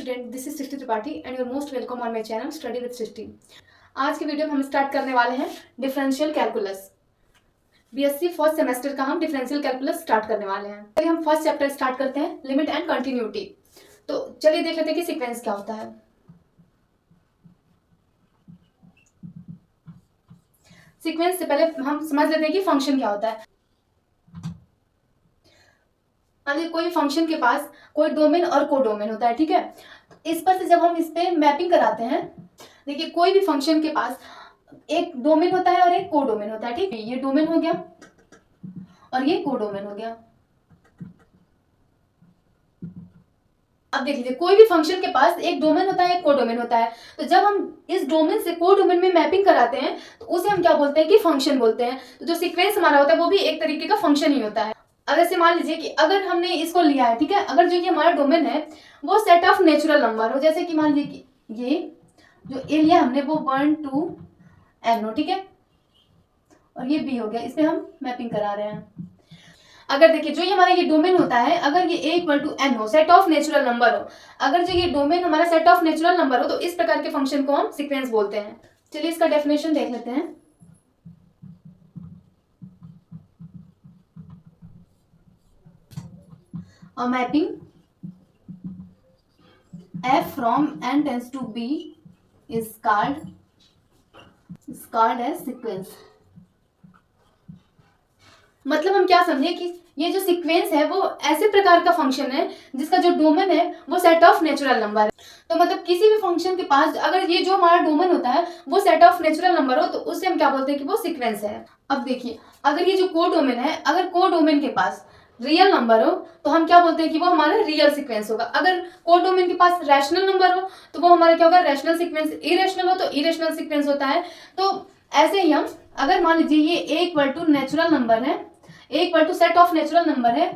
Student, this is Srishti Tripathi and your most welcome on my channel study with Srishti. आज के video में हम start करने वाले हैं differential calculus. BSc first semester का हम डिफरेंशियल कैलकुलस स्टार्ट करने वाले हैं। चलिए हम फर्स्ट चैप्टर स्टार्ट करते हैं, लिमिट एंड कंटिन्यूटी। तो चलिए देख लेते हैं कि सीक्वेंस क्या होता है। सीक्वेंस से पहले हम समझ लेते हैं कि फंक्शन क्या होता है। मान लीजिए कोई फंक्शन के पास कोई डोमेन और कोडोमेन होता है, ठीक है। इस पर से जब हम इस पे मैपिंग कराते हैं, देखिए कोई भी फंक्शन के पास एक डोमेन होता है और एक कोडोमेन होता है, ठीक है। ये डोमेन हो गया और ये कोडोमेन हो गया। अब देख लीजिए कोई भी फंक्शन के पास एक डोमेन होता है, एक कोडोमेन होता है। तो जब हम इस डोमेन से कोडोमेन में मैपिंग कराते हैं तो उसे हम क्या बोलते हैं कि फंक्शन बोलते हैं। तो जो सीक्वेंस हमारा होता है वो भी एक तरीके का फंक्शन ही होता है। अगर से मान लीजिए कि अगर हमने इसको लिया है, ठीक है, अगर जो ये हमारा डोमेन है वो सेट ऑफ नेचुरल नंबर हो, जैसे कि मान लीजिए कि ये जो ए लिया हमने वो 1 2 n हो, ठीक है, और ये b हो गया। इस पे हम मैपिंग करा रहे हैं। अगर देखिए जो ये हमारा ये डोमेन होता है, अगर ये a इक्वल टू n हो, सेट ऑफ नेचुरल नंबर हो, अगर जो ये डोमेन हमारा सेट ऑफ नेचुरल नंबर हो तो इस प्रकार के फंक्शन को हम सीक्वेंस बोलते हैं। चलिए इसका डेफिनेशन देख लेते हैं। A mapping f from n tends to b is called as sequence। मतलब हम क्या समझे कि ये जो सीक्वेंस है वो ऐसे प्रकार का फंक्शन है जिसका जो डोमेन है वो सेट ऑफ नेचुरल नंबर है। तो मतलब किसी भी फंक्शन के पास अगर ये जो हमारा डोमेन होता है वो सेट ऑफ नेचुरल नंबर हो तो उससे हम क्या बोलते हैं कि वो सीक्वेंस है। अब देखिए अगर ये जो को डोमेन है, अगर को डोमेन के पास रियल नंबर हो तो हम क्या बोलते हैं कि वो हमारा रियल सीक्वेंस होगा। अगर को डोमेन के पास रैशनल नंबर हो तो वो हमारा क्या होगा, रैशनल सीक्वेंस। इरेशनल हो तो इरेशनल सीक्वेंस होता है। तो ऐसे ही हम अगर मान लीजिए ये a equal to natural number है, a equal to set of natural number है,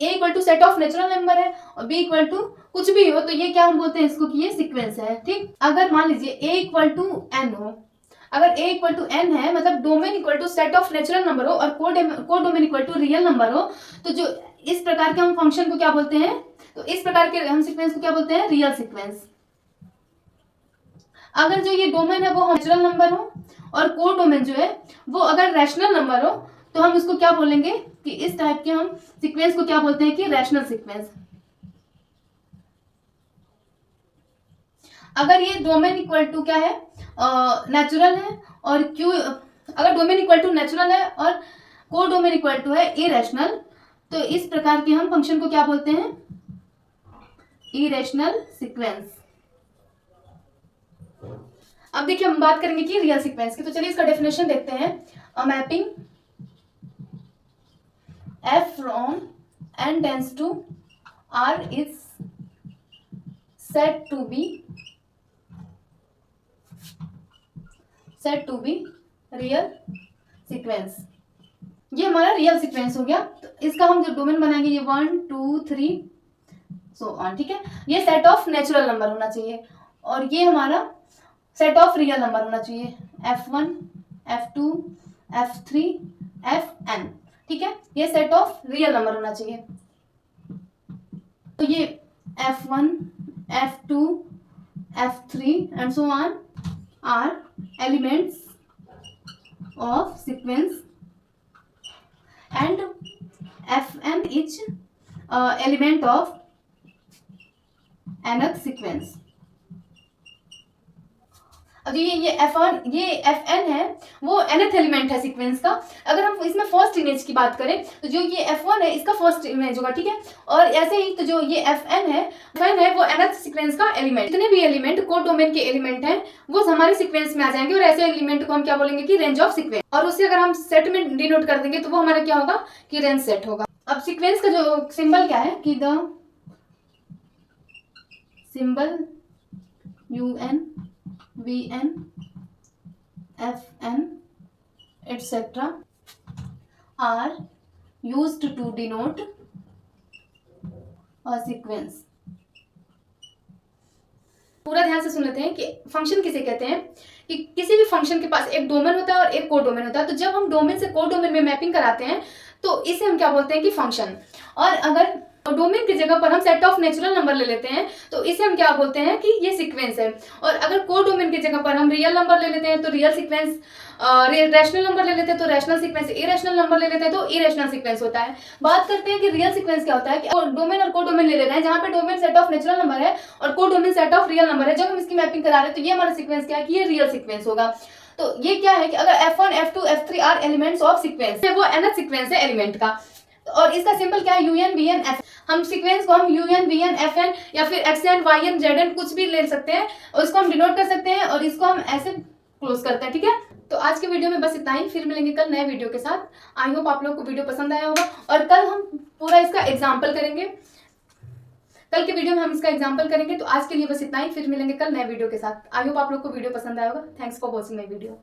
a equal to set of natural number है और b इक्वल टू कुछ भी हो तो ये क्या हम बोलते हैं इसको कि ये सीक्वेंस है, ठीक। अगर मान लीजिए a इक्वल टू n हो, अगर a इक्वल टू n है मतलब domain equal to set of natural number हो और codomain equal to real number हो तो जो इस प्रकार के हम फंक्शन को क्या बोलते हैं, तो इस प्रकार के हम सीक्वेंस को क्या बोलते हैं, रियल सीक्वेंस। अगर जो ये डोमेन है वो नेचुरल नंबर हो और को डोमेन जो है वो अगर रैशनल नंबर हो तो हम उसको क्या बोलेंगे कि इस टाइप के हम सीक्वेंस को क्या बोलते हैं कि रैशनल सीक्वेंस। अगर ये डोमेन इक्वल टू क्या है, नेचुरल है और क्यू, अगर डोमेन इक्वल टू नेचुरल है और को डोमेन इक्वल टू है इरेशनल तो इस प्रकार के हम फंक्शन को क्या बोलते हैं, इरेशनल सीक्वेंस। अब देखिए हम बात करेंगे कि रियल सीक्वेंस की। तो चलिए इसका डेफिनेशन देखते हैं। अ mapping f from n tends to r is said to be real sequence. ये हमारा रियल सीक्वेंस हो गया। तो इसका हम जो डोमेन बनाएंगे ये 1 2 3 सो ऑन, ठीक है। ये सेट ऑफ नेचुरल नंबर होना चाहिए और ये हमारा सेट ऑफ रियल नंबर होना चाहिए, f1 f2 f3 fn, ठीक है। ये सेट ऑफ रियल नंबर होना चाहिए। तो ये f1 f2 f3 and so on are elements of sequence and fn is element of nth sequence. अब ये fn है वो nth एलिमेंट है सीक्वेंस का। अगर हम इसमें फर्स्ट इमेज की बात करें तो जो ये f1 है इसका फर्स्ट इमेज होगा, ठीक है। और ऐसे ही तो जो ये fn है वो nth सीक्वेंस का एलिमेंट। जितने भी एलिमेंट को डोमेन के एलिमेंट हैं वो हमारे सीक्वेंस में आ जाएंगे और ऐसे एलिमेंट को हम क्या बोलेंगे कि रेंज ऑफ सीक्वेंस। और उससे अगर हम सेट में डिनोट कर देंगे तो वो हमारा क्या होगा कि रेंज सेट होगा। अब सीक्वेंस का जो सिंबल क्या है कि the symbol UN VN FN etc. are used to denote a sequence। पूरा ध्यान से सुन लेते हैं कि फंक्शन किसे कहते हैं। कि किसी भी फंक्शन के पास एक डोमेन होता है और एक को डोमेन होता है। तो जब हम डोमेन से को डोमेन में मैपिंग कराते हैं तो इसे हम क्या बोलते हैं कि फंक्शन। और अगर और डोमेन की जगह पर हम सेट ऑफ नेचुरल नंबर ले लेते हैं तो इसे हम क्या बोलते हैं कि ये सीक्वेंस है। और अगर को डोमेन की जगह पर हम रियल नंबर ले लेते हैं तो रियल सीक्वेंस, रैशनल नंबर ले लेते हैं तो रैशनल सीक्वेंस, इरेशनल नंबर ले लेते हैं तो इरेशनल सीक्वेंस होता है। बात करते हैं कि रियल सीक्वेंस क्या होता है कि डोमेन और को डोमेन ले रहे हैं, जहां पे domain set of natural number है और को domain set of real number है। जब हम इसकी मैपिंग करा रहे हैं तो ये हमारा सीक्वेंस क्या है कि ये रियल सीक्वेंस होगा। तो ये क्या है कि अगर f1, f2, f3 are elements of sequence है, वो nth सीक्वेंस है एलिमेंट का। और इसका सिंपल क्या है, un vn fn। हम सीक्वेंस को हम un vn fn या फिर xn yn zn कुछ भी ले सकते हैं और इसको हम डिनोट कर सकते हैं और इसको हम ऐसे क्लोज करते हैं, ठीक है। तो आज के वीडियो में बस इतना ही, फिर मिलेंगे कल नए वीडियो के साथ। आई होप आप लोगों को वीडियो पसंद आया होगा और कल हम पूरा इसका एग्जाम्पल करेंगे। कल के वीडियो में हम इसका एग्जाम्पल करेंगे। तो आज के लिए बस इतना ही, फिर मिलेंगे कल नए वीडियो के साथ। आई होप आप लोग को वीडियो पसंद आया होगा। Thanks for watching my video.